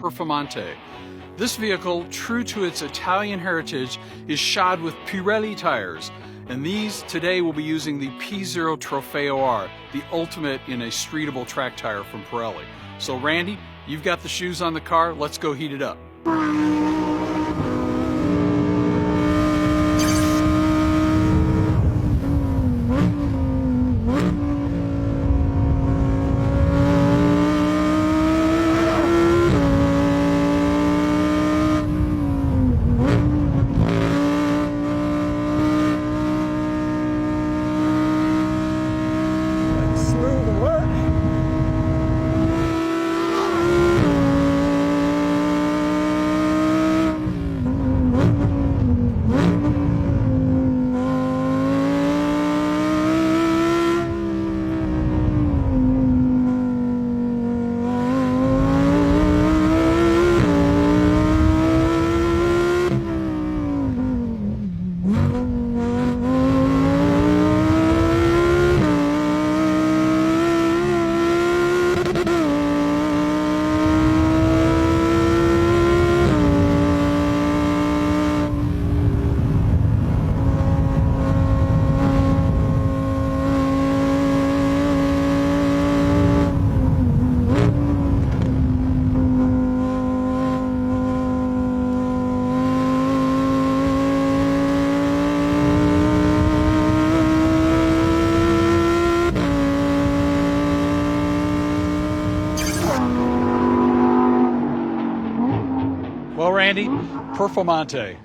Performante. This vehicle, true to its Italian heritage, is shod with Pirelli tires, and these today will be using the P0 Trofeo R, the ultimate in a streetable track tire from Pirelli. So Randy, you've got the shoes on the car, let's go heat it up. Well, Randy, Performante,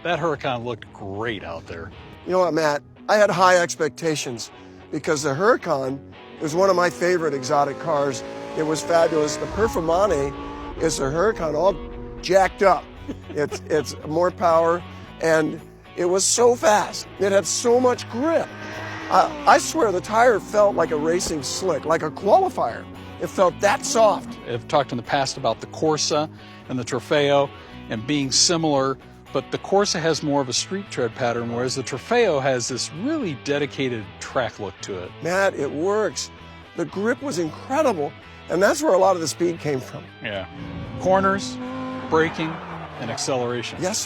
that Huracan looked great out there. You know what, Matt? I had high expectations because the Huracan was one of my favorite exotic cars. It was fabulous. The Performante is the Huracan all jacked up. It's more power, and it was so fast. It had so much grip. I swear the tire felt like a racing slick, like a qualifier. It felt that soft. I've talked in the past about the Corsa and the Trofeo and being similar, but the Corsa has more of a street tread pattern, whereas the Trofeo has this really dedicated track look to it. Matt, it works. The grip was incredible, and that's where a lot of the speed came from. Yeah. Corners, braking, and acceleration. Yes, sir.